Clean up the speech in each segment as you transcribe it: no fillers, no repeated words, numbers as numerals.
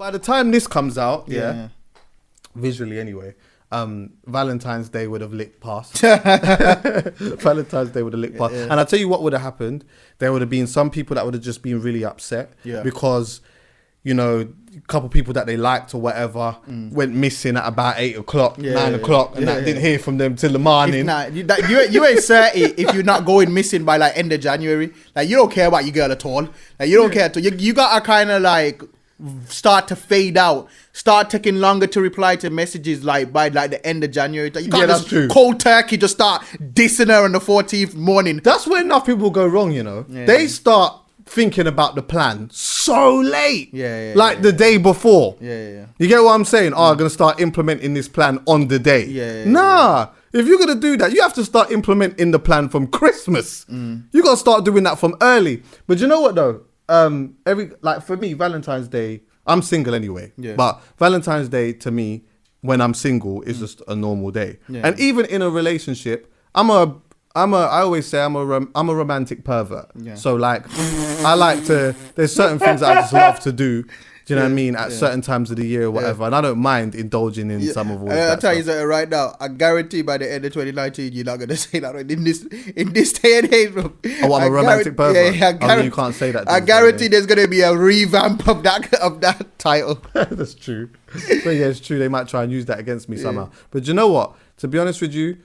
By the time this comes out, visually anyway, Valentine's Day would have licked past. Valentine's Day would have licked past. And I'll tell you what would have happened. There would have been some people that would have just been really upset because, you know, a couple people that they liked or whatever went missing at about 8 o'clock, 9 o'clock, and I didn't hear from them till the morning. You ain't 30 if you're not going missing by like end of January. Like, you don't care about your girl at all. Like, you don't care at all. You got to kind of like start to fade out, start taking longer to reply to messages like by like the end of January. You can't that's true. Cold turkey just start dissing her on the 14th morning. That's where enough people go wrong, you know. They start thinking about the plan so late, like the day before. You get what I'm saying? I'm gonna start implementing this plan on the day. If you're gonna do that, you have to start implementing the plan from Christmas. You gotta start doing that from early. But you know what though? For me, Valentine's Day, I'm single anyway, but Valentine's Day to me, when I'm single, is just a normal day. And even in a relationship, I always say I'm a romantic pervert. So like, I like to, there's certain things that I just love to do. Do you know what I mean? At certain times of the year or whatever. And I don't mind indulging in some of all that I'll tell you something right now. I guarantee by the end of 2019, you're not going to say that in this day and age, bro. Oh, I'm a romantic pervert? You can't say that. I guarantee there's going to be a revamp of that title. That's true. But yeah, it's true. They might try and use that against me somehow. But you know what? To be honest with you,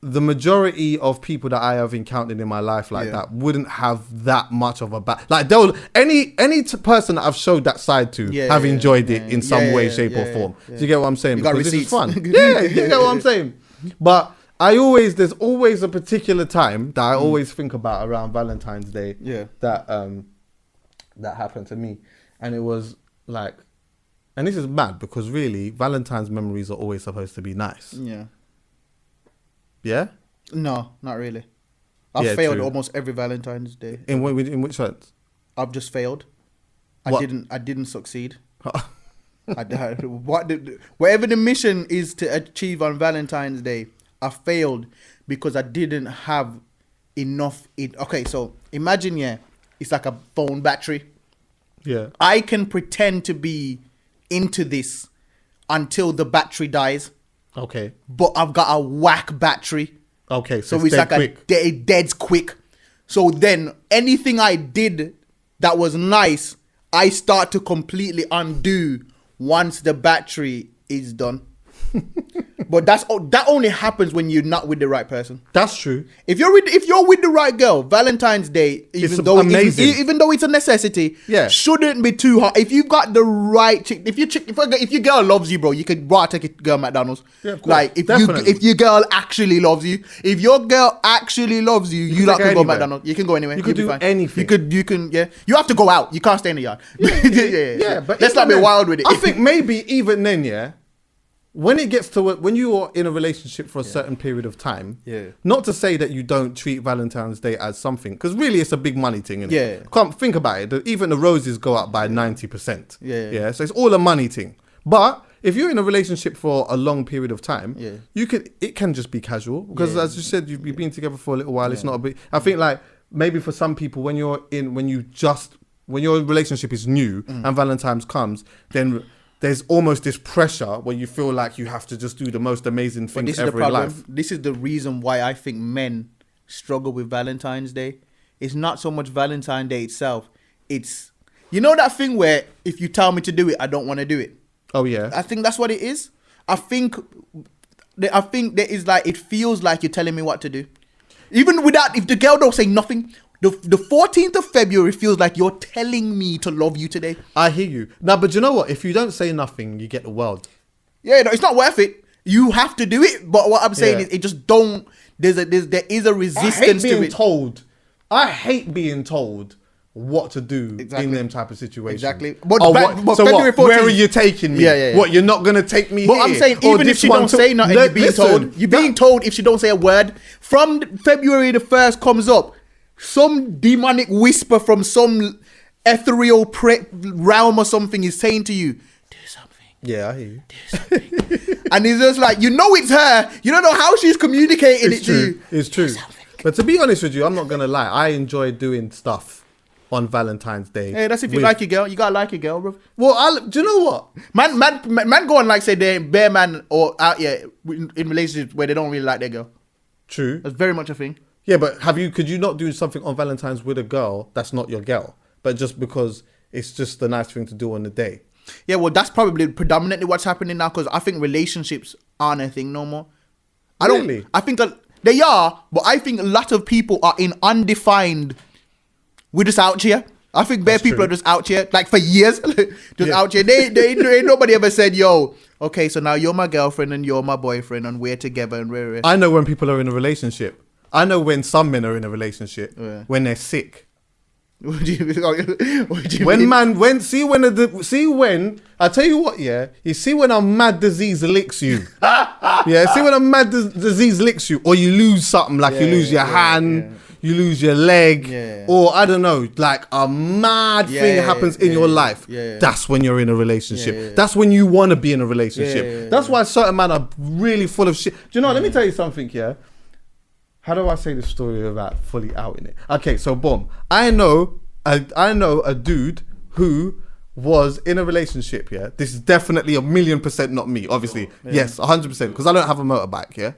the majority of people that I have encountered in my life like that wouldn't have that much of a like they'll any person that I've showed that side to have enjoyed it in some way, shape or form. Do you get what I'm saying? Because this is fun. You get what I'm saying? But there's always a particular time that I always think about around Valentine's Day that happened to me. And it was like, and this is mad because really Valentine's memories are always supposed to be nice. Yeah? No, not really. I've failed almost every Valentine's Day. In which sense? I've just failed. I didn't succeed. Whatever the mission is to achieve on Valentine's Day, I failed because I didn't have enough. Okay, so imagine, it's like a phone battery. Yeah. I can pretend to be into this until the battery dies. Okay. But I've got a whack battery. Okay, so it's like quick. Dead's quick. So then anything I did that was nice, I start to completely undo once the battery is done. But that only happens when you're not with the right person. That's true. If you're with the right girl, Valentine's Day, even though it's a necessity, shouldn't be too hard. If you got the right chick, if your girl loves you, bro, you could take your girl McDonald's. Yeah, of course. Like if your girl actually loves you, you lot can go McDonald's. You can go anywhere. You can do anything. You can. You have to go out. You can't stay in the yard. But let's not be wild with it. I think maybe even then, when it gets to when you are in a relationship for a certain period of time, not to say that you don't treat Valentine's Day as something, because really it's a big money thing, isn't it? Come think about it. Even the roses go up by 90%. So it's all a money thing. But if you're in a relationship for a long period of time, it can just be casual because as you said, you've been together for a little while. It's not a big. I think like maybe for some people when your relationship is new and Valentine's comes, then there's almost this pressure where you feel like you have to just do the most amazing things ever in life. This is the reason why I think men struggle with Valentine's Day. It's not so much Valentine's Day itself. It's, you know that thing where if you tell me to do it, I don't want to do it. Oh, yeah. I think that's what it is. I think there is like, it feels like you're telling me what to do. Even without, if the girl don't say nothing, the 14th of February feels like you're telling me to love you today. I hear you. Now, but you know what? If you don't say nothing, you get the world. Yeah, no, it's not worth it. You have to do it. But what I'm saying is, it just don't. There is a resistance to it. I hate being told what to do in them type of situations. Exactly. Where are you taking me? What, you're not going to take me here? But I'm saying, even if she don't say nothing, you're being told if she don't say a word. From February the 1st comes up, some demonic whisper from some ethereal realm or something is saying to you, do something. Yeah, I hear you. Do something. And it's just like, you know it's her. You don't know how she's communicating it to you. It's true. But to be honest with you, I'm not going to lie. I enjoy doing stuff on Valentine's Day. Hey, that's if you like your girl. You gotta like your girl, bro. Well, do you know what? Man go on like say they bare man or out here in relationships where they don't really like their girl. True. That's very much a thing. Yeah, but could you not do something on Valentine's with a girl that's not your girl, but just because it's just the nice thing to do on the day? Yeah, well, that's probably predominantly what's happening now, because I think relationships aren't a thing no more. Really? I think they are, but I think a lot of people are in undefined. We're just out here. I think bare people are just out here, like for years, out here. They ain't nobody ever said, yo, okay, so now you're my girlfriend and you're my boyfriend and we're together and we're... I know when people are in a relationship. I know when some men are in a relationship, when they're sick. What do you mean? I tell you what, yeah, you see when a mad disease licks you. Yeah, see when a mad disease licks you, or you lose something, like you lose your hand, you lose your leg, or I don't know, like a mad thing happens in your life. That's when you're in a relationship. That's when you want to be in a relationship. That's why certain men are really full of shit. Do you know what? Let me tell you something, yeah. How do I say this story without fully outing it? Okay, so boom. I know a dude who was in a relationship, yeah? This is definitely 1,000,000% not me, obviously. Yes, 100%, because I don't have a motorbike, yeah?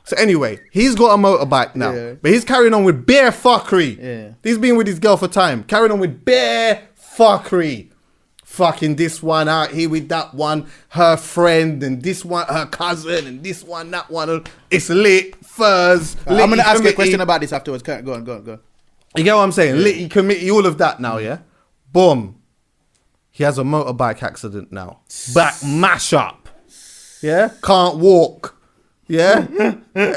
So anyway, he's got a motorbike now, but he's carrying on with bare fuckery. Yeah. He's been with his girl for time, carrying on with bare fuckery. Fucking this one out here with that one, her friend, and this one, her cousin, and this one, that one. It's lit, furs. I'm going to ask you a question about this afterwards. Go on. You get what I'm saying? Litty committee, all of that now, yeah? Boom. He has a motorbike accident now. Back mash up. Yeah? Can't walk. Yeah?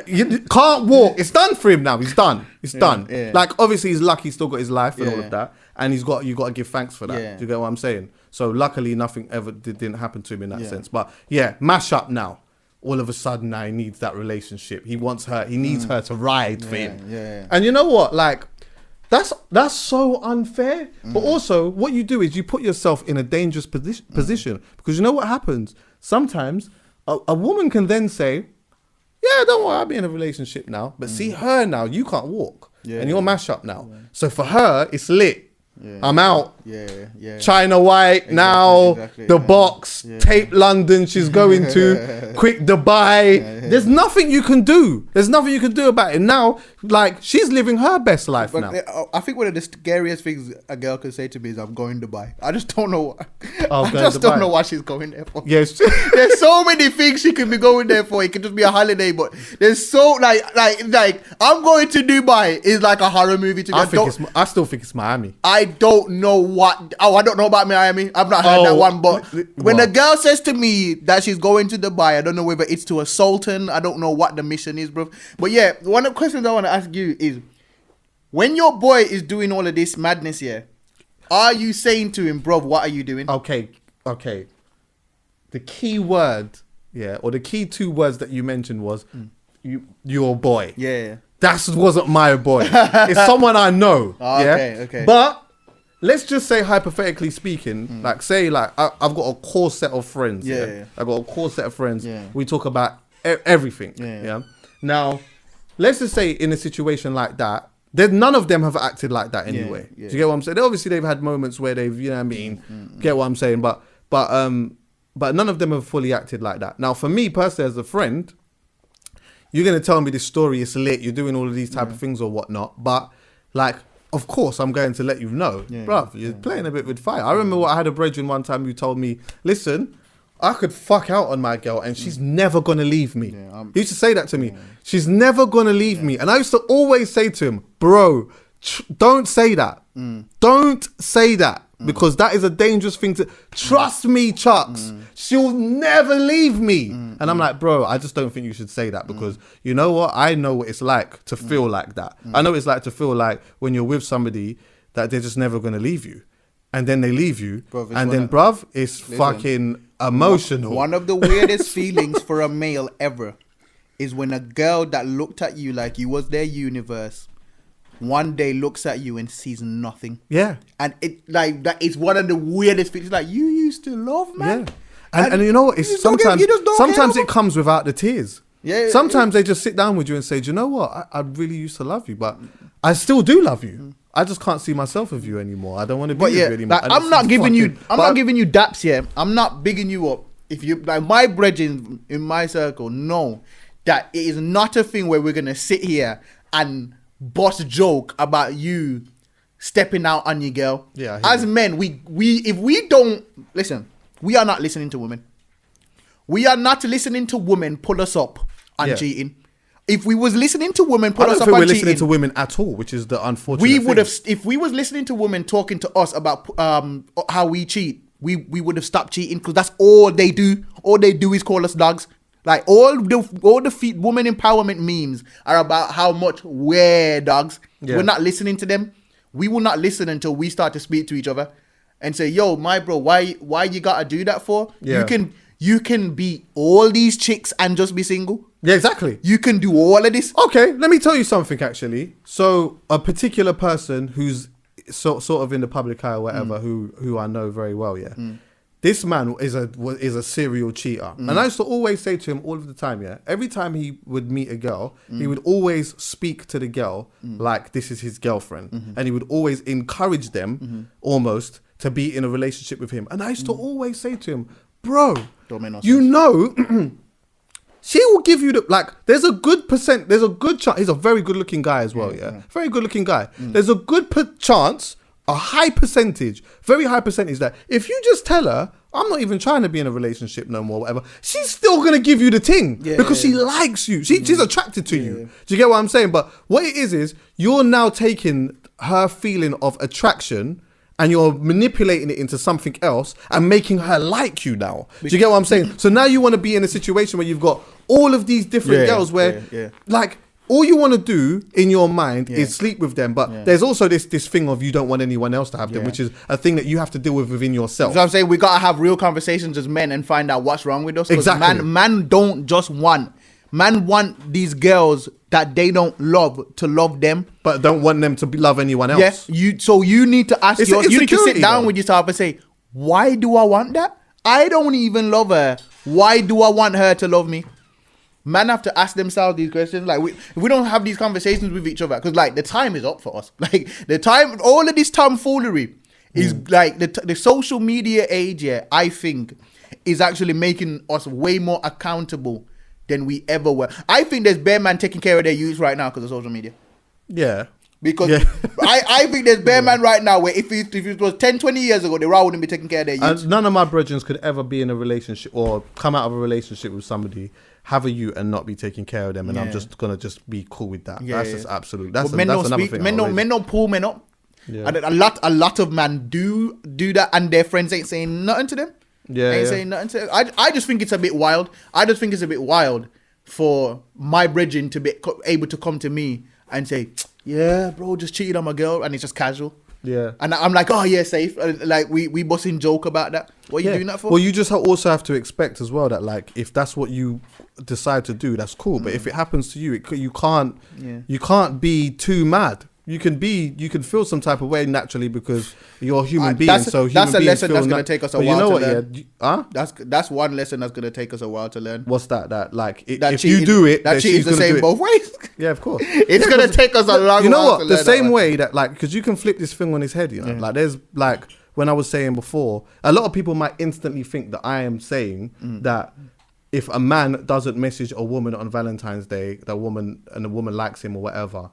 You can't walk. It's done for him now. He's done. It's done. Yeah. Like, obviously, he's lucky he's still got his life and all of that. And you got to give thanks for that. Yeah. Do you get what I'm saying? So luckily nothing ever didn't happen to him in that sense. But yeah, mash up now. All of a sudden now he needs that relationship. He wants her. He needs her to ride for him. Yeah. And you know what? Like, that's so unfair. But also what you do is you put yourself in a dangerous position because you know what happens? Sometimes a woman can then say, yeah, don't worry, I'll be in a relationship now. But see her now, you can't walk. And you're mash up now. So for her, it's lit. I'm out. China White now. The box. Tape London. She's going to quick Dubai. There's nothing you can do. There's nothing you can do about it now. Like she's living her best life now. I think one of the scariest things a girl can say to me is, "I'm going to Dubai." I just don't know. Don't know what she's going there for. Yes, there's so many things she could be going there for. It could just be a holiday, but there's so like I'm going to Dubai is like a horror movie to me. I still think it's Miami. I don't know what. I don't know about Miami. I've not heard that one. But when a girl says to me that she's going to Dubai, I don't know whether it's to a sultan. I don't know what the mission is, bro. But yeah, one of the questions I want to ask you is, when your boy is doing all of this madness here, are you saying to him, bro, what are you doing? Okay. The key word, or the key two words that you mentioned was your boy. Yeah. That wasn't my boy. It's someone I know. Okay. But let's just say, hypothetically speaking, like say like I've got a core set of friends. Yeah. I've got a core set of friends. Yeah. We talk about everything. Yeah. Now, let's just say in a situation like that, none of them have acted like that anyway. Do you get what I'm saying? Obviously, they've had moments where they've, you know what I mean? Get what I'm saying? But none of them have fully acted like that. Now, for me personally, as a friend, you're going to tell me this story, it's lit, you're doing all of these type of things or whatnot. But, like, of course, I'm going to let you know. Bruv, you're playing a bit with fire. I remember I had a brethren one time who told me, listen, I could fuck out on my girl and she's never going to leave me. He used to say that to me. She's never going to leave me. And I used to always say to him, bro, don't say that. Don't say that. Because that is a dangerous thing to... Trust me, Chucks. She'll never leave me. And I'm like, bro, I just don't think you should say that. Because you know what? I know what it's like to feel like that. I know what it's like to feel like when you're with somebody that they're just never going to leave you. And then they leave you. Bruv, it's fucking emotional. One of the weirdest feelings for a male ever is when a girl that looked at you like you was their universe one day looks at you and sees nothing. Yeah. And it like that is one of the weirdest things. Like, you used to love, man. Yeah. And you know what? It's sometimes it comes without the tears. Yeah. Sometimes they just sit down with you and say, do you know what? I really used to love you, but I still do love you. I just can't see myself with you anymore. I don't want to be with you anymore. Like, I'm not giving you daps here. I'm not bigging you up. If you like my brethren in my circle know that it is not a thing where we're gonna sit here and bust joke about you stepping out on your girl. Yeah. As men, we if we don't listen, we are not listening to women. We are not listening to women pull us up on cheating. If we was listening to women pull us up on cheating, we're listening to women at all, which is the unfortunate we thing. would have, if we was listening to women talking to us about how we cheat, we would have stopped cheating, because that's all they do. All they do is call us dogs. Like all the woman empowerment memes are about how much we're dogs. Yeah. We're not listening to them. We will not listen until we start to speak to each other and say, "Yo, my bro, why you gotta do that for? Yeah. You can be all these chicks and just be single. Yeah, exactly. You can do all of this." Okay, let me tell you something actually. So a particular person who's sort of in the public eye or whatever, who I know very well, yeah. This man is a serial cheater. And I used to always say to him all of the time, yeah, every time he would meet a girl, he would always speak to the girl like this is his girlfriend. And he would always encourage them almost to be in a relationship with him. And I used to always say to him, bro, you know, she will give you there's a good chance. He's a very good looking guy as well, yeah. Very good looking guy. There's a good chance, a high percentage, very high percentage that if you just tell her, I'm not even trying to be in a relationship no more, whatever, she's still going to give you the thing because she likes you. She's attracted to you. Do you get what I'm saying? But what it is you're now taking her feeling of attraction and you're manipulating it into something else and making her like you now. Do you get what I'm saying? So now you want to be in a situation where you've got all of these different girls where like all you want to do in your mind is sleep with them. But there's also this thing of you don't want anyone else to have them, which is a thing that you have to deal with within yourself. So I'm saying we got to have real conversations as men and find out what's wrong with us. Exactly. Man don't just want. Man want these girls that they don't love to love them, but don't want them to love anyone else. Yeah, so you need to ask yourself. You need to sit down with yourself and say, why do I want that? I don't even love her. Why do I want her to love me? Man have to ask themselves these questions. Like if we don't have these conversations with each other, because like the time is up for us. Like the time, all of this tomfoolery is like the social media age. Yeah, I think is actually making us way more accountable than we ever were. I think there's bare man taking care of their youth right now because of social media. Yeah. Because I think there's bare man right now where if it was 10, 20 years ago, they wouldn't be taking care of their youth. None of my brethren could ever be in a relationship or come out of a relationship with somebody, have a youth and not be taking care of them. And I'm just going to be cool with that. That's just absolute. That's another thing. Men don't pull men up. Yeah. And a lot of men do that and their friends ain't saying nothing to them. Ain't saying nothing to them. I just think it's a bit wild. I just think it's a bit wild for my brethren to be able to come to me and say, yeah, bro, just cheated on my girl, and it's just casual. Yeah. And I'm like, oh yeah, safe. Like we busting joke about that. What are you doing that for? Well, you just also have to expect as well that like if that's what you decide to do, that's cool. But if it happens to you, you can't be too mad. You can feel some type of way naturally because you're a human being. That's a lesson that's going to take us a while to learn. Yeah. That's one lesson that's going to take us a while to learn. What's that? That like if you do it, that cheating's the same both ways. Yeah, of course. It's going to take us a long while. You know what? The same way that like because you can flip this thing on his head. You know, like there's like when I was saying before, a lot of people might instantly think that I am saying that if a man doesn't message a woman on Valentine's Day, the woman likes him or whatever.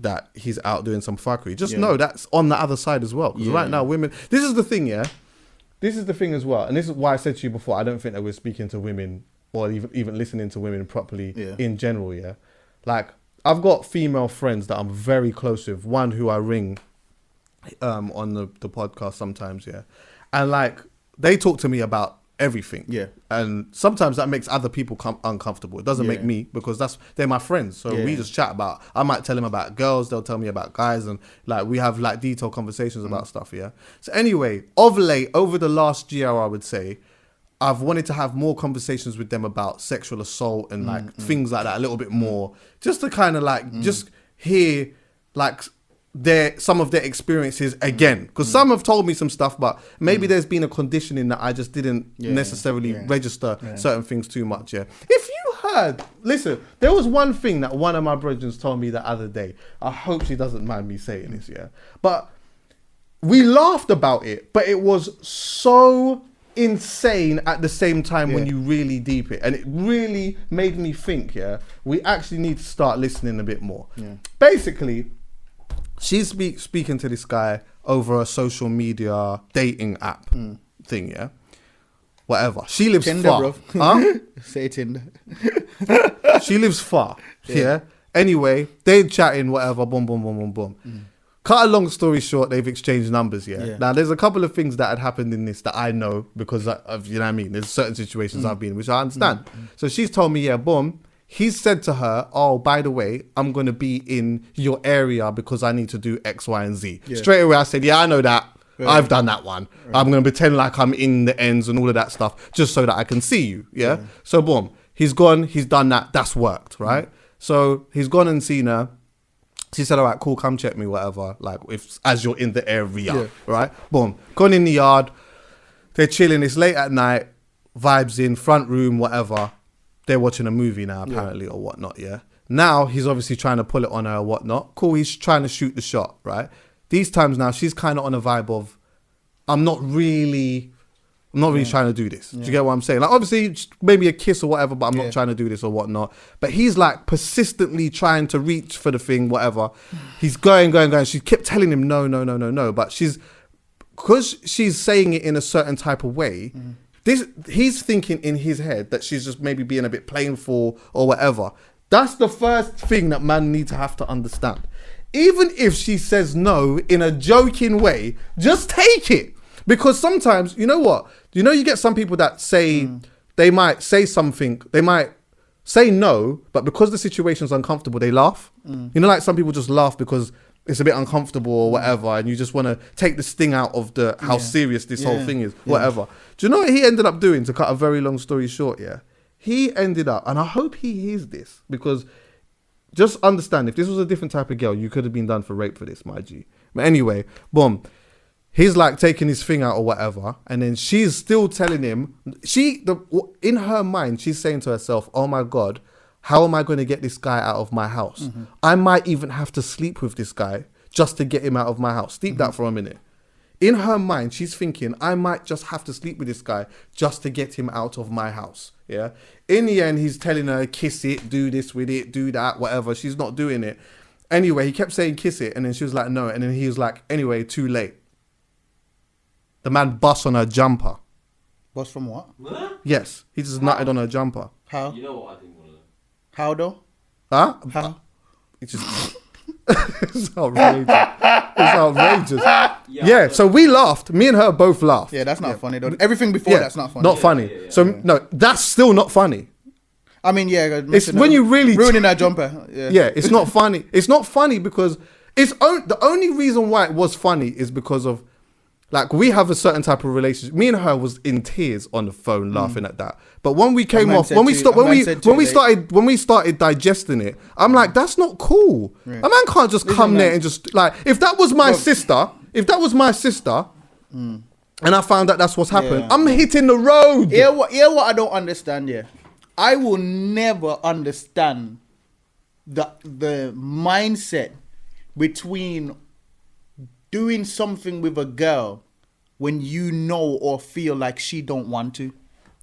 That he's out doing some fuckery. Just know that's on the other side as well. Because right now, women. This is the thing, This is the thing as well, and this is why I said to you before. I don't think that we're speaking to women or even listening to women properly in general. Yeah, like I've got female friends that I'm very close with. One who I ring, on the podcast sometimes. Yeah, and like they talk to me about everything. Yeah. And sometimes that makes other people uncomfortable. It doesn't make me because they're my friends. So we just chat about, I might tell them about girls, they'll tell me about guys, and like we have like detailed conversations about stuff, yeah. So anyway, of late, over the last year, I would say, I've wanted to have more conversations with them about sexual assault and like things like that a little bit more, just to kind of like just hear like some of their experiences again, because some have told me some stuff, but maybe there's been a conditioning that I just didn't necessarily register certain things too much. If you mad. Listen, there was one thing that one of my brothers told me the other day. I hope she doesn't mind me saying this, yeah. But we laughed about it, but it was so insane at the same time when you really deep it. And it really made me think, yeah, we actually need to start listening a bit more. Yeah. Basically, she's speaking to this guy over a social media dating app thing, yeah? Whatever. She lives Tinder, far. Bro. Huh? Say Tinder. She lives far. Yeah. Anyway, they're chatting, whatever, boom, boom, boom, boom, boom. Cut a long story short, they've exchanged numbers, yeah? Now, there's a couple of things that had happened in this that I know because of, you know what I mean? There's certain situations I've been in, which I understand. So she's told me, yeah, boom. He's said to her, oh, by the way, I'm going to be in your area because I need to do X, Y, and Z. Yeah. Straight away, I said, yeah, I know that. Right. I've done that one. Right. I'm going to pretend like I'm in the ends and all of that stuff just so that I can see you. Yeah. So boom, he's gone. He's done that. That's worked. Right. So he's gone and seen her. She said, all right, cool. Come check me, whatever. Like as you're in the area. Right. Boom. Gone in the yard. They're chilling. It's late at night. Vibes in front room, whatever. They're watching a movie now, apparently, or whatnot. Yeah. Now he's obviously trying to pull it on her or whatnot. Cool. He's trying to shoot the shot. Right. These times now, she's kind of on a vibe of, I'm not really trying to do this. Do you get what I'm saying? Like, obviously, maybe a kiss or whatever, but I'm not trying to do this or whatnot. But he's like persistently trying to reach for the thing, whatever. He's going. She kept telling him, no. But because she's saying it in a certain type of way, he's thinking in his head that she's just maybe being a bit playful or whatever. That's the first thing that man need to have to understand. Even if she says no in a joking way, just take it. Because sometimes, you know what? You get some people that say, they might say something, they might say no, but because the situation's uncomfortable, they laugh. You know, like some people just laugh because it's a bit uncomfortable or whatever, and you just want to take the sting out of how serious this whole thing is, whatever. Do you know what he ended up doing, to cut a very long story short, yeah? He ended up, and I hope he hears this, because just understand, if this was a different type of girl, you could have been done for rape for this, my G. But anyway, boom. He's like taking his thing out or whatever. And then she's still telling him, in her mind, she's saying to herself, oh my God, how am I going to get this guy out of my house? I might even have to sleep with this guy just to get him out of my house. Sleep that for a minute. In her mind, she's thinking, I might just have to sleep with this guy just to get him out of my house. Yeah. In the end, he's telling her, kiss it, do this with it, do that, whatever. She's not doing it. Anyway, he kept saying, kiss it. And then she was like, no. And then he was like, anyway, too late. The man bust on her jumper. Bust from what? What? Yes. He just nutted on her jumper. How? You know what I think one of them. How though? Huh? How? It's just... it's outrageous. It's outrageous. Yeah, so we laughed. Me and her both laughed. Yeah, that's not funny though. Everything before that's not funny. Not funny. No, that's still not funny. I mean, yeah. It's when you really... ruining that jumper. Yeah, it's not funny. It's not funny because... the only reason why it was funny is because of... Like, we have a certain type of relationship. Me and her was in tears on the phone laughing at that. But when we came off, when we started digesting it, I'm like, that's not cool. Right. A man can't just come there and just like, if that was my sister, and I found out that's what's happened, I'm hitting the road. Hear what I don't understand here. I will never understand the mindset between doing something with a girl when you know or feel like she don't want to.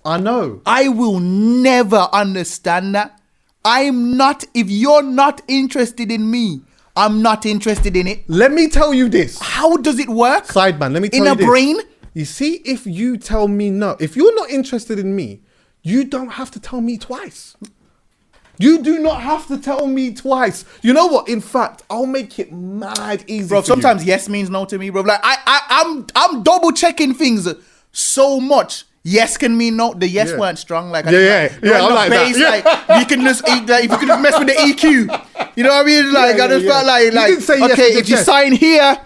I know. I will never understand that. If you're not interested in me, I'm not interested in it. Let me tell you this. How does it work? Sideman, let me tell you this. In a brain? You see, if you tell me no, if you're not interested in me, you don't have to tell me twice. You do not have to tell me twice. You know what? In fact, I'll make it mad easy. Bro, sometimes yes means no to me, bro. Like I'm double checking things so much. Yes can mean no. The yes weren't strong. Like I like bass, that. Like you can just if you could mess with the EQ. You know what I mean? Like I just felt like okay, if you sign here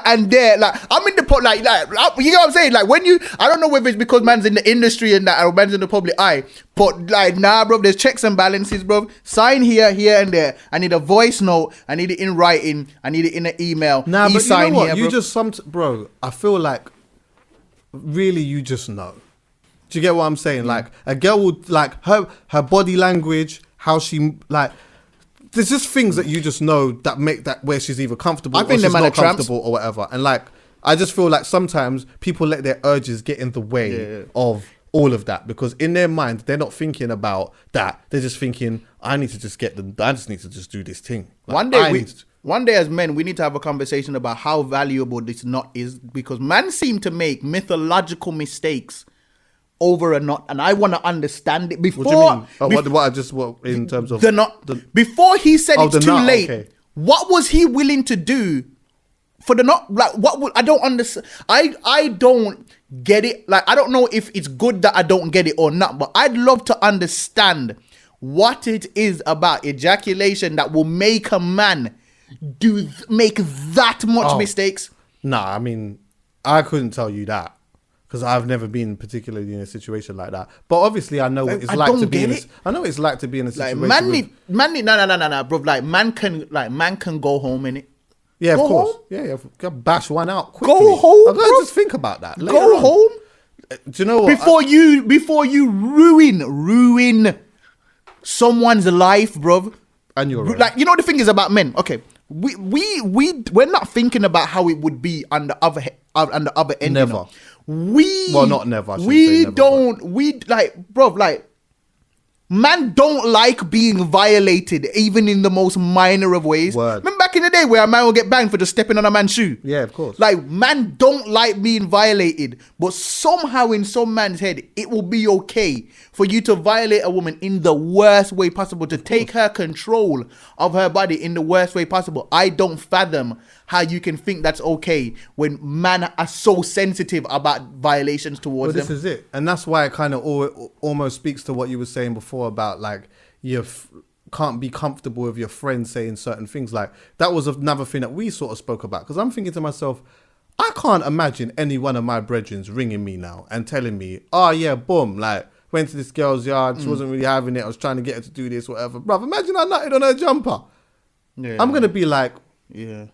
and there, like I'm in the pot, like you know what I'm saying. Like when I don't know whether it's because man's in the industry and that, or man's in the public eye, but like nah, bro, there's checks and balances, bro. Sign here and there. I need a voice note. I need it in writing. I need it in an email. Nah, but sign you know what? Here, you just bro. I feel like really you just know. Do you get what I'm saying? Like a girl would like her body language, how she like. There's just things that you just know that make that where she's either comfortable or she's not comfortable or whatever. And like, I just feel like sometimes people let their urges get in the way of all of that, because in their mind they're not thinking about that. They're just thinking, I need to just do this thing. Like, one day as men, we need to have a conversation about how valuable this knot is, because men seem to make mythological mistakes over a knot, and I want to understand it before. What do you mean? What in terms of the knot? Before he said it's too late, okay. What was he willing to do for the knot? Like, I don't understand. I don't get it. Like, I don't know if it's good that I don't get it or not, but I'd love to understand what it is about ejaculation that will make a man make that much mistakes. Nah, I mean, I couldn't tell you that, because I've never been particularly in a situation like that. But obviously, I know what it's like to be in. I know what it's like to be in a situation. Like, no, bro. Like, man can go home in it. Yeah, go of course. Home? Yeah. Bash one out quickly. Go home. I'm gonna just think about that. Go home. Do you know what? Before you ruin someone's life, bro. And you're right. Like, you know, the thing is about men. Okay, we're not thinking about how it would be on the other end. Never. You know? Not never. Man don't like being violated, even in the most minor of ways. Word. Remember back in the day where a man will get banged for just stepping on a man's shoe? Yeah, of course. Like, man don't like being violated, but somehow in some man's head, it will be okay for you to violate a woman in the worst way possible, to take her control of her body in the worst way possible. I don't fathom how you can think that's okay when men are so sensitive about violations towards them. This is it. And that's why it kind of almost speaks to what you were saying before about, like, you can't be comfortable with your friends saying certain things. Like, that was another thing that we sort of spoke about. Because I'm thinking to myself, I can't imagine any one of my brethrens ringing me now and telling me, oh, yeah, boom, like, went to this girl's yard, she wasn't really having it, I was trying to get her to do this, whatever. Bruv, imagine I nutted on her jumper. Yeah. I'm going to be like... Yeah.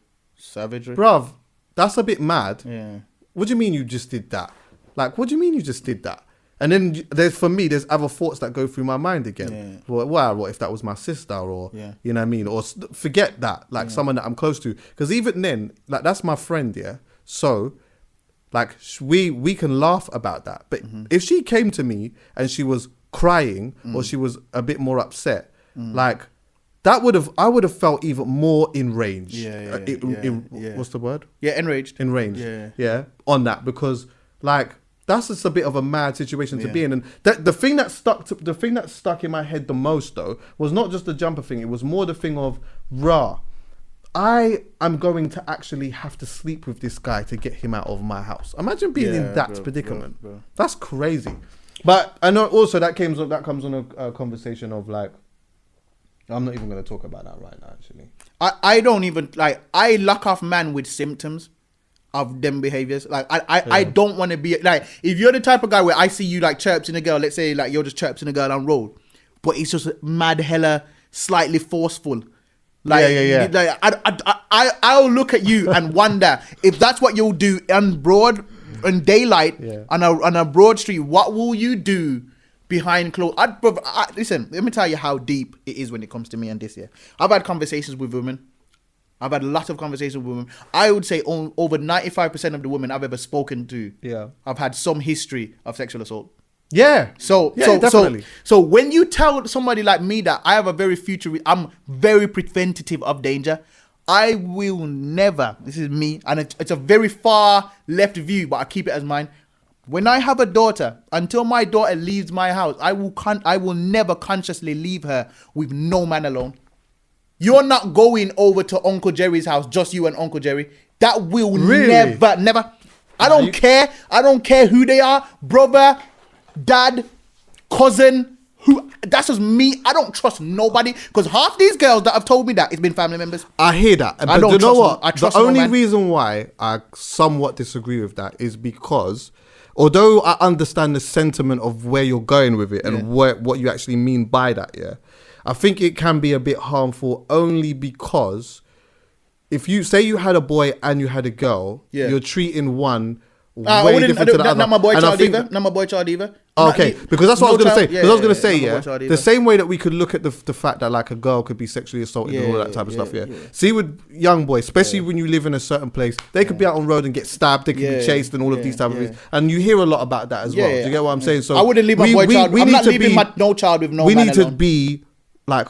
Savagery. Bruv, that's a bit mad. Yeah. What do you mean you just did that? Like, what do you mean you just did that? And then there's other thoughts that go through my mind again. Yeah. Well, what if that was my sister, or, you know what I mean? Or forget that, like someone that I'm close to. Because even then, like, that's my friend, yeah? So, like, we can laugh about that. But if she came to me and she was crying or she was a bit more upset, like, I would have felt even more enraged. What's the word? Yeah, enraged. Enraged. Yeah. On that, because, like, that's just a bit of a mad situation to be in. And the thing that stuck in my head the most, though, was not just the jumper thing. It was more the thing of, I am going to actually have to sleep with this guy to get him out of my house. Imagine being in that predicament. Bro. That's crazy. But I know also that comes on a conversation of, like, I'm not even going to talk about that right now, actually. I don't even, like, I lock off man with symptoms of them behaviors. Like, I don't want to be, like, if you're the type of guy where I see you, like, chirping a girl, let's say, like, you're just chirping a girl on road, but it's just mad hella slightly forceful. Like, like, I'll look at you and wonder if that's what you'll do in daylight on a broad street. What will you do behind closed? Listen, let me tell you how deep it is when it comes to me and this year. I've had conversations with women. I've had a lot of conversations with women. I would say over 95% of the women I've ever spoken to, I've had some history of sexual assault. Yeah. So definitely. So when you tell somebody like me that I have a very I'm very preventative of danger, I will never, this is me, and it's a very far left view, but I keep it as mine. When I have a daughter, until my daughter leaves my house, I will never consciously leave her with no man alone. You're not going over to Uncle Jerry's house, just you and Uncle Jerry. That will never. I don't care. I don't care who they are, brother, dad, cousin, who. That's just me. I don't trust nobody, because half these girls that have told me that, it's been family members. I hear that. But I don't you know trust what? I trust the only man. reason why I somewhat disagree with that is because, although I understand the sentiment of where you're going with it and what you actually mean by that, I think it can be a bit harmful only because if you say you had a boy and you had a girl, you're treating one way different to the other. Not my boy child either. Okay, because that's what I was going to say. Because I was going to say, the either. same way that we could look at the fact that like a girl could be sexually assaulted and all that type of stuff. Yeah. See, with young boys, especially when you live in a certain place, they could be out on road and get stabbed. They could be chased and all of these type of things. And you hear a lot about that as well. Do you get what I'm saying? So I wouldn't leave my boy child. I'm not leaving no child with no man alone. We need to be like,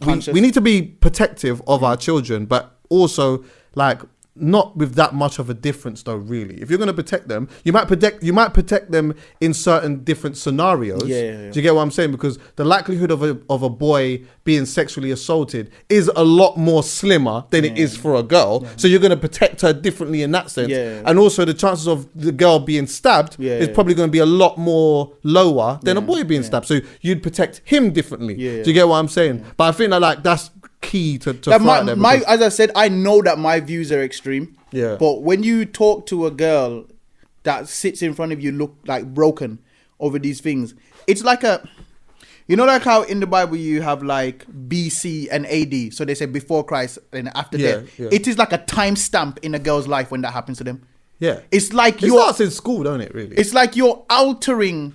we need to be protective of our children, but also like not with that much of a difference though, really. If you're going to protect them, you might protect them in certain different scenarios. Do you get what I'm saying? Because the likelihood of a boy being sexually assaulted is a lot more slimmer than it is for a girl. So you're going to protect her differently in that sense. And also the chances of the girl being stabbed is probably going to be a lot more lower than a boy being stabbed. So you'd protect him differently. Do you get what I'm saying? But I think that like that's key to like as I said, I know that my views are extreme. But when you talk to a girl that sits in front of you, look like broken over these things, it's like like how in the Bible you have like BC and AD. So they say before Christ and after death. It is like a timestamp in a girl's life when that happens to them. It's like it starts in school, don't it? Really, it's like you're altering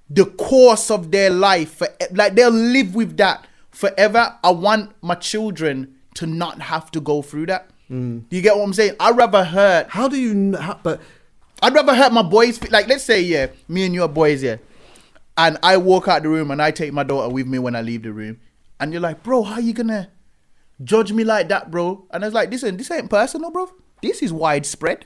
the course of their life. Like they'll live with that forever. I want my children to not have to go through that. Do you get what I'm saying? I'd rather hurt. I'd rather hurt my boys. Like, let's say, me and you are boys, and I walk out the room and I take my daughter with me when I leave the room. And you're like, bro, how you gonna judge me like that, bro? And I was like, listen, this ain't personal, bro. This is widespread.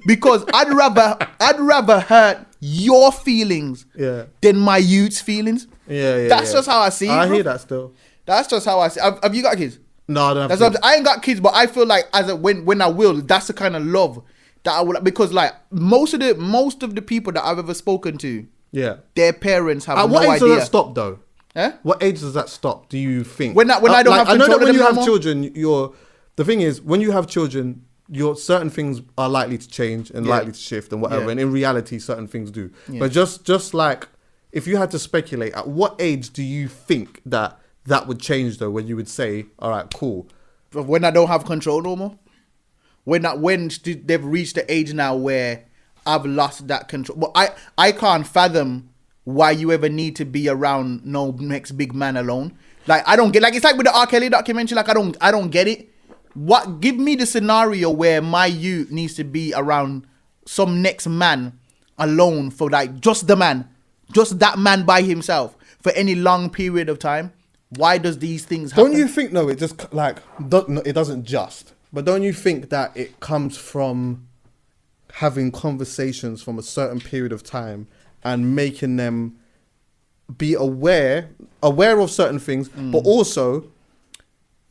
Because I'd rather hurt your feelings than my youth's feelings. That's just how I see it. I hear that still. That's just how I see it. Have you got kids? No, I don't have kids. I ain't got kids, but I feel like when I will, that's the kind of love that I will, because like most of the people that I've ever spoken to, their parents have no idea. At what age does that stop though? What age does that stop, do you think? When I don't have control of them. I know that when you have children, the thing is, when you have children, your certain things are likely to change and likely to shift and whatever. And in reality, certain things do. But just like, if you had to speculate, at what age do you think that would change though, when you would say, all right, cool? When I don't have control no more? When they've reached the age now where I've lost that control. But I can't fathom why you ever need to be around no next big man alone. Like, I don't get, like, it's like with the R. Kelly documentary, like, I don't get it. Give me the scenario where my youth needs to be around some next man alone for like just that man by himself for any long period of time. Why does these things happen? Don't you think, no, it just like, it doesn't just, but don't you think that it comes from having conversations from a certain period of time and making them be aware of certain things, but also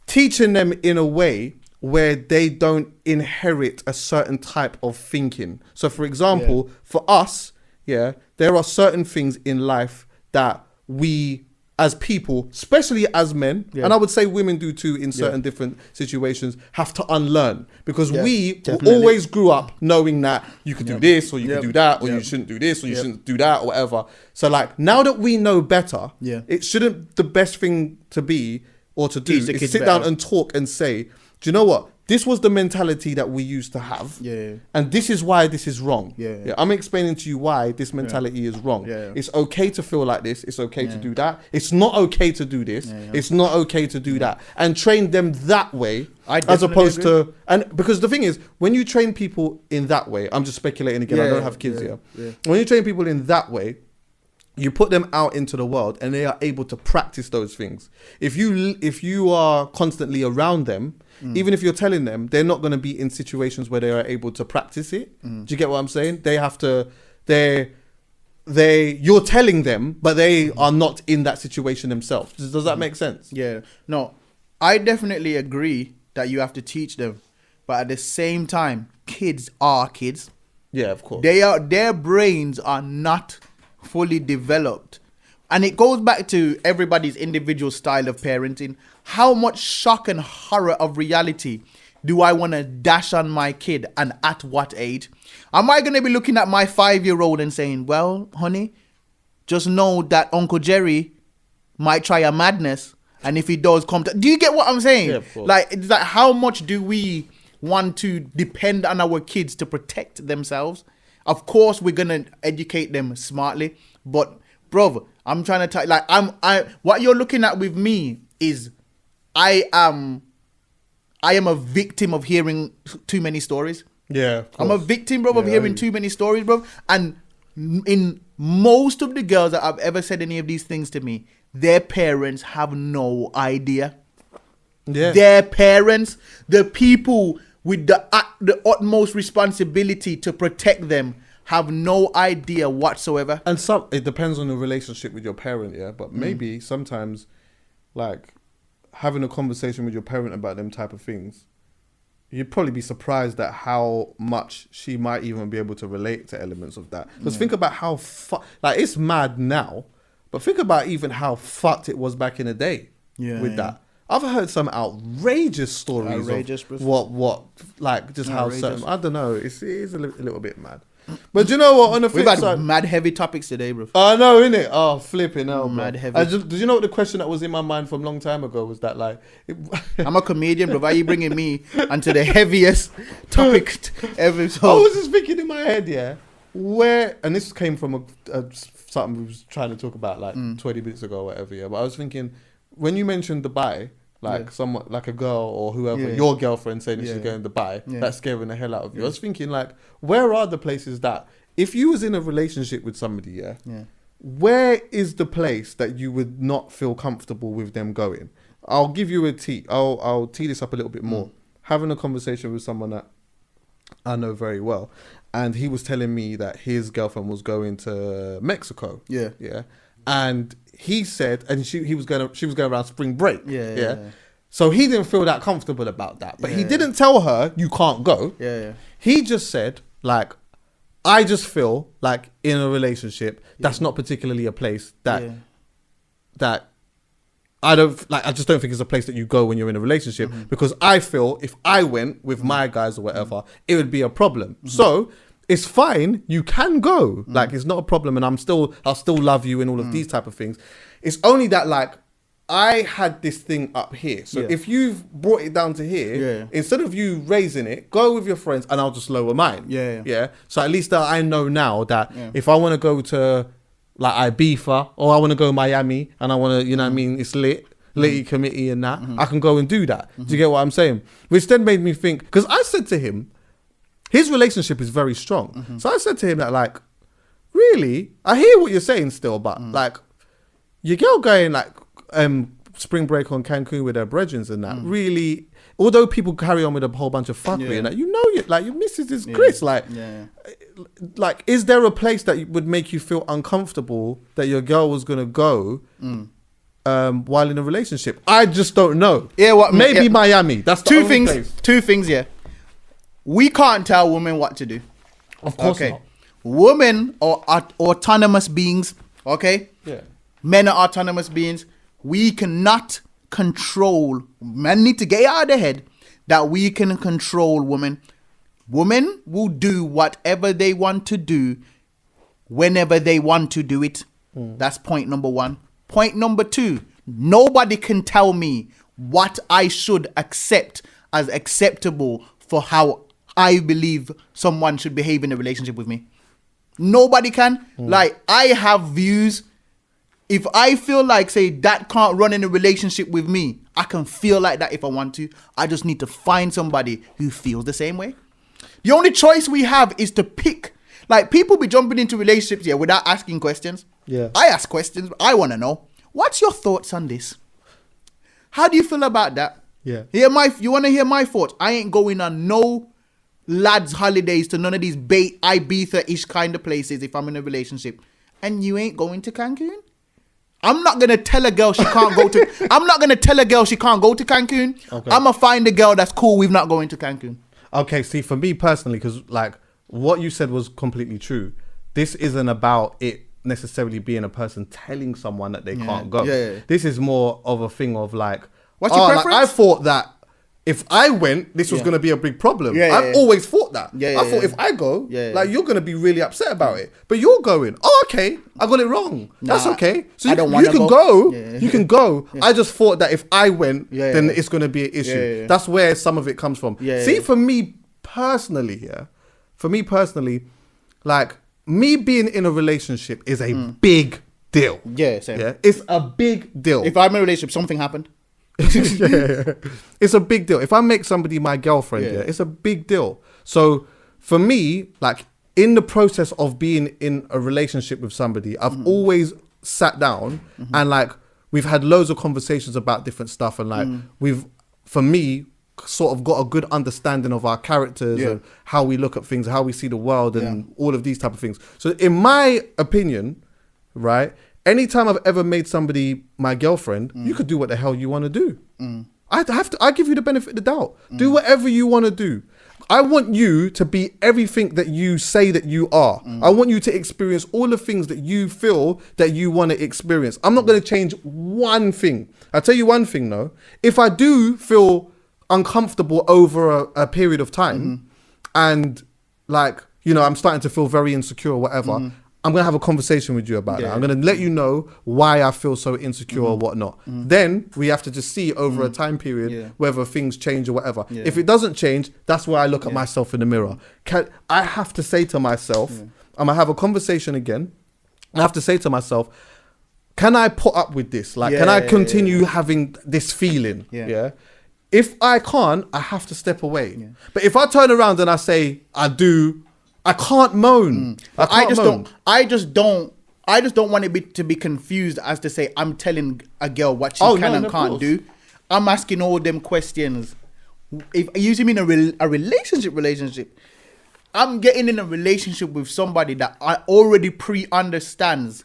teaching them in a way where they don't inherit a certain type of thinking. So for example, for us, there are certain things in life that we as people, especially as men, and I would say women do too in certain different situations, have to unlearn. Because we always grew up knowing that you could do this or you could do that, or you shouldn't do this or you shouldn't do that or whatever. So like, now that we know better, it shouldn't the best thing to be or to do is sit down and talk and say, do you know what? This was the mentality that we used to have. And this is why this is wrong. I'm explaining to you why this mentality is wrong. It's okay to feel like this. It's okay to do that. It's not okay to do this. It's not okay to do that. And train them that way as opposed to... And because the thing is, when you train people in that way, I'm just speculating again, I don't have kids here. When you train people in that way, you put them out into the world and they are able to practice those things. If you are constantly around them, even if you're telling them, they're not going to be in situations where they are able to practice it. Do you get what I'm saying? They have to, you're telling them, but they are not in that situation themselves. Does that make sense? No, I definitely agree that you have to teach them. But at the same time, kids are kids. Yeah, of course. Their brains are not fully developed. And it goes back to everybody's individual style of parenting. How much shock and horror of reality do I want to dash on my kid, and at what age? Am I going to be looking at my 5-year-old and saying, well, honey, just know that Uncle Jerry might try a madness, and if he does come to... Do you get what I'm saying? Yeah, of course. Like, it's like, how much do we want to depend on our kids to protect themselves? Of course, we're gonna educate them smartly, but bro, I'm trying to tell like what you're looking at with me is I am a victim of hearing too many stories. Yeah, I'm a victim, bro, of hearing too many stories, bro. And in most of the girls that I've ever said any of these things to me, their parents have no idea. Yeah. Their parents, the people with the utmost responsibility to protect them, have no idea whatsoever. And it depends on the relationship with your parent, yeah. But maybe sometimes, like, having a conversation with your parent about them type of things, you'd probably be surprised at how much she might even be able to relate to elements of that. Because think about how like, it's mad now, but think about even how fucked it was back in the day with that. I've heard some outrageous stories of what like just how certain, I don't know, it is a little bit mad. But you know what, on the flip side, we've had mad heavy topics today, bro. I know, innit? Oh, flipping hell, mad bro. heavy. Did you know what the question that was in my mind from a long time ago was that, like... I'm a comedian, bro. Why are you bringing me onto the heaviest topic ever? I was just thinking in my head, yeah, where... And this came from something we was trying to talk about, like, 20 minutes ago or whatever, yeah. But I was thinking, when you mentioned Dubai... Like someone, like a girl or whoever, your girlfriend saying that she's going to Dubai, that's scaring the hell out of you. I was thinking, like, where are the places that, if you was in a relationship with somebody, where is the place that you would not feel comfortable with them going? I'll give you a tee. I'll tee this up a little bit more. Having a conversation with someone that I know very well, and he was telling me that his girlfriend was going to Mexico. Yeah. And he said, and she was going around spring break. Yeah. So he didn't feel that comfortable about that. But he didn't tell her, you can't go. He just said, like, I just feel like in a relationship, that's not particularly a place that I don't like. I just don't think it's a place that you go when you're in a relationship, because I feel if I went with my guys or whatever, it would be a problem. So it's fine. You can go. Like, it's not a problem. And I'll still love you and all of these type of things. It's only that, like, I had this thing up here. So if you've brought it down to here, instead of you raising it, go with your friends and I'll just lower mine. Yeah. So at least I know now that if I want to go to, like, Ibiza, or I want to go Miami and I want to, you know what I mean, it's litty committee and that, I can go and do that. Do you get what I'm saying? Which then made me think, because I said to him, his relationship is very strong. So I said to him that, like, really, I hear what you're saying still, but like, your girl going like spring break on Cancun with her brethren and that, really, although people carry on with a whole bunch of fuckery and that, you know, like, your missus is Chris, like, is there a place that would make you feel uncomfortable that your girl was gonna go while in a relationship? I just don't know. Maybe Miami. That's the only place. Two things. We can't tell women what to do. Of course not. Women are autonomous beings, okay? Yeah. Men are autonomous beings. We cannot control. Men need to get out of their head that we can control women. Women will do whatever they want to do whenever they want to do it. That's point number one. Point number two, nobody can tell me what I should accept as acceptable for how I believe someone should behave in a relationship with me. Nobody can. Like, I have views. If I feel like, say, that can't run in a relationship with me, I can feel like that if I want to. I just need to find somebody who feels the same way. The only choice we have is to pick. Like, people be jumping into relationships here without asking questions. Yeah. I ask questions. I want to know. What's your thoughts on this? How do you feel about that? Yeah. You want to hear my thoughts? I ain't going on no lads' holidays to none of these Ibiza-ish kind of places if I'm in a relationship. And you ain't going to Cancun? I'm not gonna tell a girl she can't go to. I'm not gonna tell a girl she can't go to Cancun. Okay. I'm gonna find a girl that's cool with not going to Cancun. Okay, see, for me personally, because like what you said was completely true. This isn't about it necessarily being a person telling someone that they can't go. This is more of a thing of like, what's your preference? Like, I thought that if I went, this was going to be a big problem. I've always thought that. I thought if I go, like, you're going to be really upset about it. But you're going, oh, okay, I got it wrong. That's okay. So you can go. You can go. I just thought that if I went, then it's going to be an issue. That's where some of it comes from. See, for me personally, like me being in a relationship is a big deal. Yeah, same. Yeah, it's a big deal. If I'm in a relationship, something happened. Yeah. It's a big deal. If I make somebody my girlfriend, it's a big deal. So for me, like in the process of being in a relationship with somebody, I've always sat down and like we've had loads of conversations about different stuff, and like we've, for me, sort of got a good understanding of our characters and how we look at things, how we see the world, and all of these type of things. So in my opinion, right, anytime I've ever made somebody my girlfriend, you could do what the hell you want to do. I give you the benefit of the doubt. Do whatever you want to do. I want you to be everything that you say that you are. I want you to experience all the things that you feel that you want to experience. I'm not going to change one thing. I'll tell you one thing though. If I do feel uncomfortable over a period of time and like, you know, I'm starting to feel very insecure or whatever, I'm going to have a conversation with you about that. I'm going to let you know why I feel so insecure or whatnot. Then we have to just see over a time period whether things change or whatever. If it doesn't change, that's where I look at myself in the mirror. I have to say to myself, I'm going to have a conversation again. I have to say to myself, can I put up with this? Like, can I continue having this feeling? Yeah. If I can't, I have to step away. But if I turn around and I say, I can't moan. I just don't want it to be confused as to say I'm telling a girl what she can and can't do. I'm asking all them questions. If you mean a relationship, I'm getting in a relationship with somebody that I already pre-understands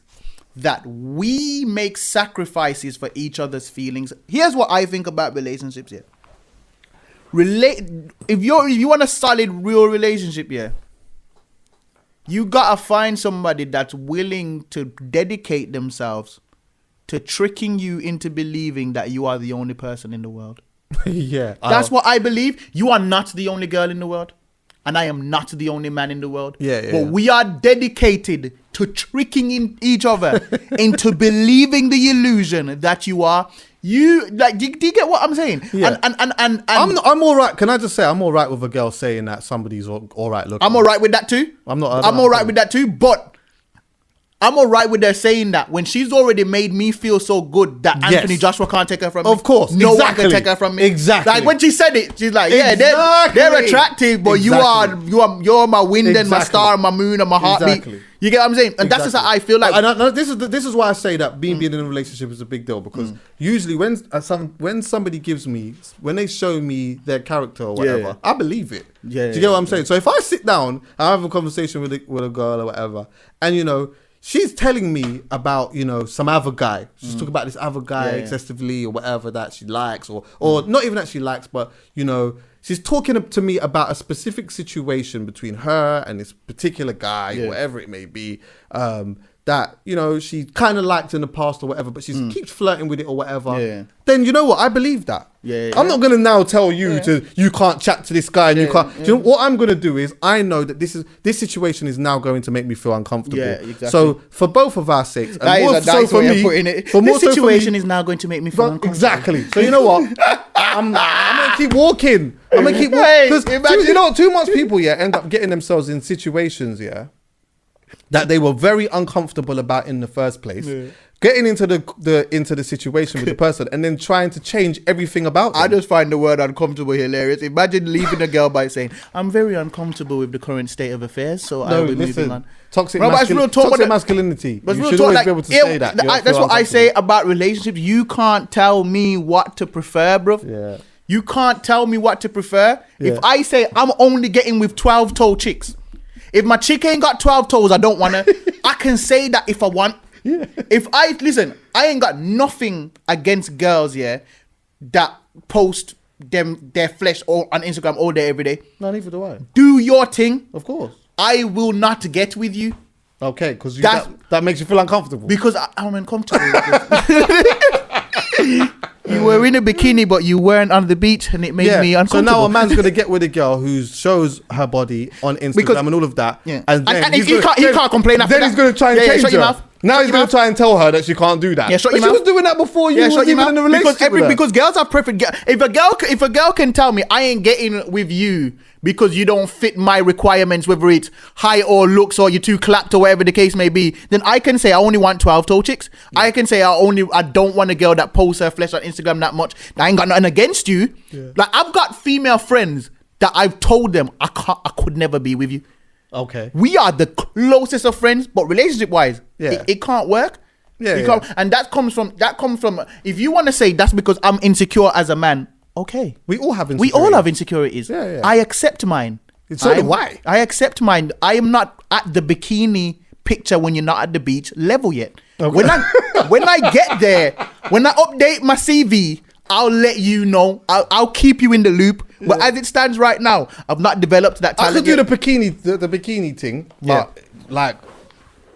that we make sacrifices for each other's feelings. Here's what I think about relationships here. If you want a solid, real relationship, you gotta find somebody that's willing to dedicate themselves to tricking you into believing that you are the only person in the world. That's what I believe. You are not the only girl in the world, and I am not the only man in the world. But we are dedicated to tricking each other into believing the illusion that you are. You like? Do you get what I'm saying? Yeah. And I'm all right. Can I just say I'm all right with a girl saying that somebody's all right looking? I'm all right with that too. I'm all right with that too. But I'm all right with her saying that when she's already made me feel so good that Anthony Joshua can't take her from me. Of course, no one can take her from me. Exactly. Like when she said it, she's like, they're attractive, but you're my wind and my star, and my moon and my heartbeat. Exactly. You get what I'm saying? And that's just how I feel like. And this is why I say that being in a relationship is a big deal, because usually when somebody when they show me their character or whatever, I believe it. Do you get what I'm saying? So if I sit down and I have a conversation with a girl or whatever, and you know, she's telling me about, you know, some other guy. She's talking about this other guy excessively or whatever that she likes, or not even that she likes, but, you know, she's talking to me about a specific situation between her and this particular guy, or whatever it may be, that, you know, she kind of liked in the past or whatever, but she keeps flirting with it or whatever. Then you know what? I believe that. I'm not going to now tell you you can't chat to this guy and you can't. Do you know what I'm going to do is I know that this situation is now going to make me feel uncomfortable. Exactly. So for both of our sakes, and more so for me, this situation is now going to make me feel uncomfortable. Exactly. So you know what? I'm going to keep walking. I'm going to keep walking. Because you know, too much people end up getting themselves in situations that they were very uncomfortable about in the first place. Getting into the situation with the person and then trying to change everything about them. I just find the word uncomfortable hilarious. Imagine leaving a girl by saying, I'm very uncomfortable with the current state of affairs, so I will be moving on. Toxic masculinity. You should always be able to say that. That's what I say about relationships. You can't tell me what to prefer, bro. You can't tell me what to prefer. If I say I'm only getting with 12-toe chicks, if my chick ain't got 12 toes, I don't want her. I can say that if I want. If I ain't got nothing against girls, that post their flesh on Instagram all day, every day. No, neither do I. Do your thing. Of course. I will not get with you. Okay, because that makes you feel uncomfortable. Because I'm uncomfortable with this. You were in a bikini, but you weren't on the beach, and it made me uncomfortable. So now a man's going to get with a girl who shows her body on Instagram and all of that. And he can't complain after that. Then he's going to try and change her. Now he's going to try and tell her that she can't do that. Yeah, shut but your she mouth. was doing that before you was even in a relationship with her. Because girls have preferred. If a girl can tell me I ain't getting with you because you don't fit my requirements, whether it's height or looks or you're too clapped or whatever the case may be, then I can say I only want 12-toe chicks. Yeah. I can say I don't want a girl that posts her flesh on Instagram that much. I ain't got nothing against you. Yeah. Like I've got female friends that I've told them I could never be with you. Okay. We are the closest of friends, but relationship-wise, it can't work. Can't, and that comes from if you want to say that's because I'm insecure as a man, okay. We all have insecurities. We all have insecurities. Yeah. I accept mine. So do I. I accept mine. I am not at the bikini picture when you're not at the beach level yet. Okay. When I get there, when I update my CV, I'll let you know. I'll keep you in the loop. But as it stands right now, I've not developed that talent. I could do the bikini thing, but like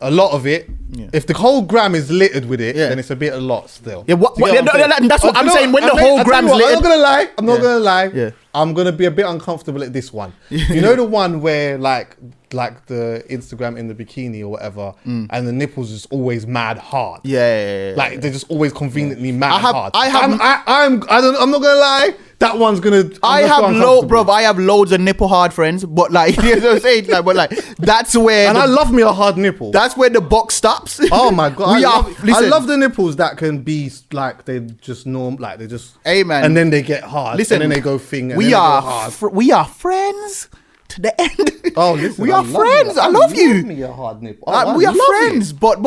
a lot of it, if the whole gram is littered with it, then it's a bit a lot still. Yeah, that's what I'm saying. When the whole gram's littered, I'm not gonna lie. Yeah. I'm gonna be a bit uncomfortable at this one. You know the one where like the Instagram in the bikini or whatever, and the nipples is always mad hard. Yeah. Like they're just always conveniently mad hard. I'm not gonna lie. That one's gonna. I have loads of nipple hard friends, but like, you know what I'm saying? Like, but like, that's where. And I love me a hard nipple. That's where the box stops. Oh my god! I love the nipples that can be like they just like they just. Hey man. And then they get hard. Listen, and then they go thing. And we are friends to the end. Oh, listen, we are friends. I love you. Me a hard nipple. We are friends, but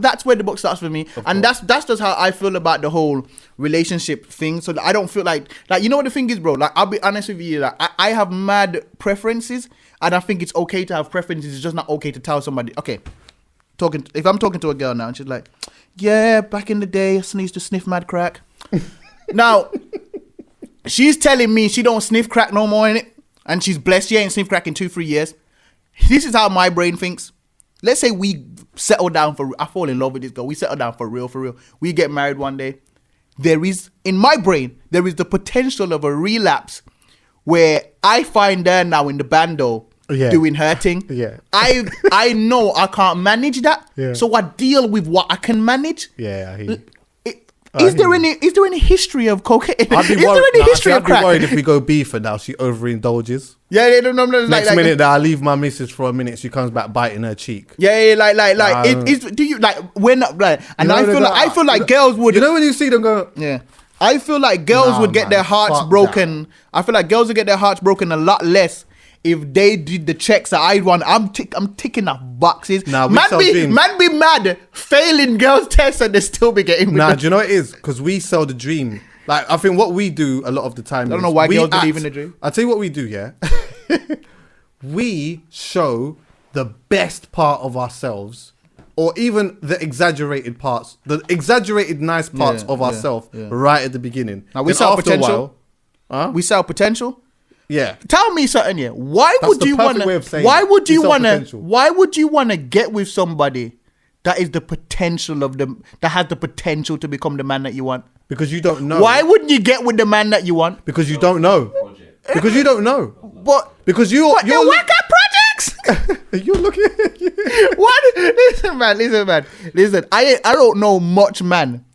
that's where the book starts for me, and that's just how I feel about the whole relationship thing. So I don't feel like you know what the thing is, bro. Like I'll be honest with you, like I have mad preferences, and I think it's okay to have preferences. It's just not okay to tell somebody. Okay, if I'm talking to a girl now, and she's like, "Yeah, back in the day, I used to sniff mad crack." Now, she's telling me she don't sniff crack no more in it. And she's blessed. She ain't sniffed crack in 2-3 years. This is how my brain thinks. Let's say we settle down I fall in love with this girl. We settle down for real. We get married one day. In my brain, there is the potential of a relapse where I find her now in the bando doing her thing. Yeah. I know I can't manage that. Yeah. So I deal with what I can manage. Yeah, I hear you. Is there any history of cocaine? Is there any history of crack? I'd be worried if we go beefer now. She overindulges. Yeah, no. Next minute that I leave my missus for a minute, she comes back biting her cheek. Yeah, do you like when like? And I feel like girls would. You know when you see them go. Yeah. I feel like girls would get their hearts broken. I feel like girls would get their hearts broken a lot less if they did the checks that I want. I'm ticking off boxes. Nah, man be mad failing girls tests and they still be getting. Nah, do you know what it is? Because we sell the dream. Like I think what we do a lot of the time. I don't know why girls believe in the dream. I'll tell you what we do. Yeah, we show the best part of ourselves, or even the exaggerated parts, the exaggerated nice parts of ourselves right at the beginning. Now we sell potential. We sell potential. Yeah. Tell me something here. Why would you want to get with somebody that is the potential of them, that has the potential to become the man that you want? Because you don't know. Why wouldn't you get with the man that you want? Because you don't know. Because you don't know. But because you're work out projects. You're looking. What? Listen, man. I don't know much, man.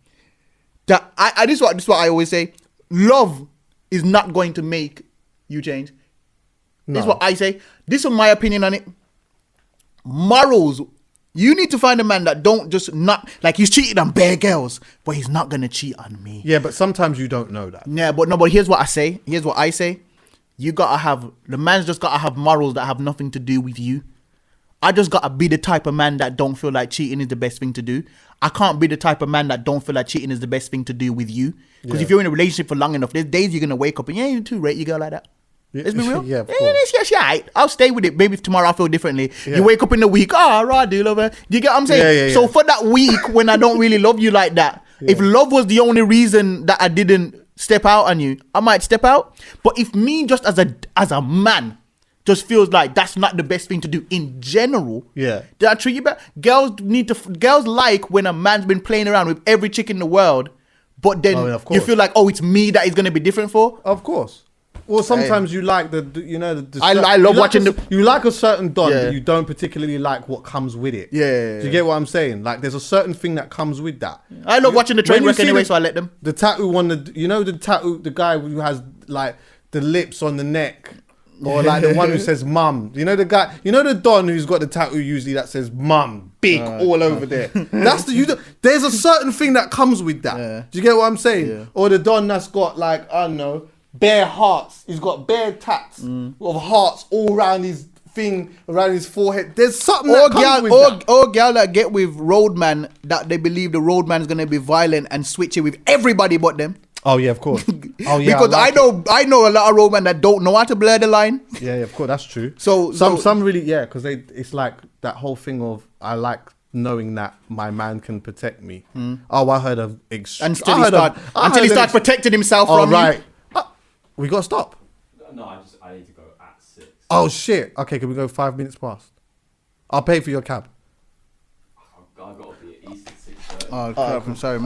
That this is what I always say. Love is not going to make you change. No. This is what I say. This is my opinion on it. Morals. You need to find a man that don't just not like he's cheating on bare girls, but he's not gonna cheat on me. Yeah, but sometimes you don't know that. Yeah, but here's what I say. The man's just gotta have morals that have nothing to do with you. I just gotta be the type of man that don't feel like cheating is the best thing to do. I can't be the type of man that don't feel like cheating is the best thing to do with you. Because if you're in a relationship for long enough, there's days you're gonna wake up and you're too rate your girl like that. Let's be real. Yeah, right. I'll stay with it. Maybe tomorrow I feel differently. Yeah. You wake up in the week, I do love her. Do you get what I'm saying? Yeah. So for that week when I don't really love you like that, if love was the only reason that I didn't step out on you, I might step out. But if me just as a man just feels like that's not the best thing to do in general, did I treat you better? Girls like when a man's been playing around with every chick in the world, but then you feel like, it's me that is going to be different for. Of course. Or sometimes you like the I love watching you like a certain don, but you don't particularly like what comes with it. Yeah. Do you get what I'm saying? Like, there's a certain thing that comes with that. I love watching the train wreck anyway, so I let them. The tattoo on the guy who has like the lips on the neck. Or like the one who says mum. You know the guy, the don who's got the tattoo usually that says mum, big all over there. That's there's a certain thing that comes with that. Yeah. Do you get what I'm saying? Yeah. Or the don that's got like, I don't know, bare hearts. He's got bare tats of hearts all around his thing, around his forehead. There's something that comes with that. Or gal that get with roadman that they believe the roadman's gonna be violent and switch it with everybody but them. Oh yeah, of course. Oh yeah, because I know a lot of roadmen that don't know how to blur the line. Yeah, of course, that's true. So some really, because it's like that whole thing of I like knowing that my man can protect me. Oh, I heard of until he starts protecting himself from right. We gotta stop. No, I need to go at 6. Oh shit. Okay, can we go 5 minutes past? I'll pay for your cab. I gotta be at East at 6:30. Oh, crap, I'm sorry.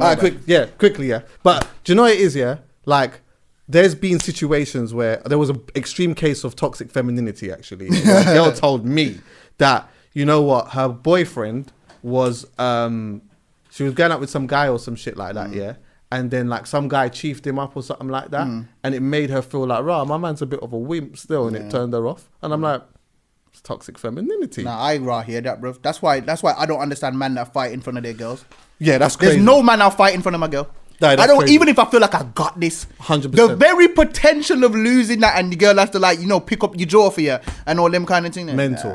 Quickly. But do you know what it is? Yeah, like there's been situations where there was an extreme case of toxic femininity. Actually, a girl told me that her boyfriend was she was going out with some guy or some shit like that. Yeah. And then like some guy chiefed him up or something like that, and it made her feel like, rah, my man's a bit of a wimp still, and it turned her off. And I'm like, it's toxic femininity. Nah, I hear that, bro. That's why I don't understand men that fight in front of their girls. Yeah, that's crazy. There's no man I'll fight in front of my girl. No, I don't, crazy. Even if I feel like I got this, 100%. The very potential of losing that, and the girl has to like pick up your jaw for you and all them kind of things. Mental.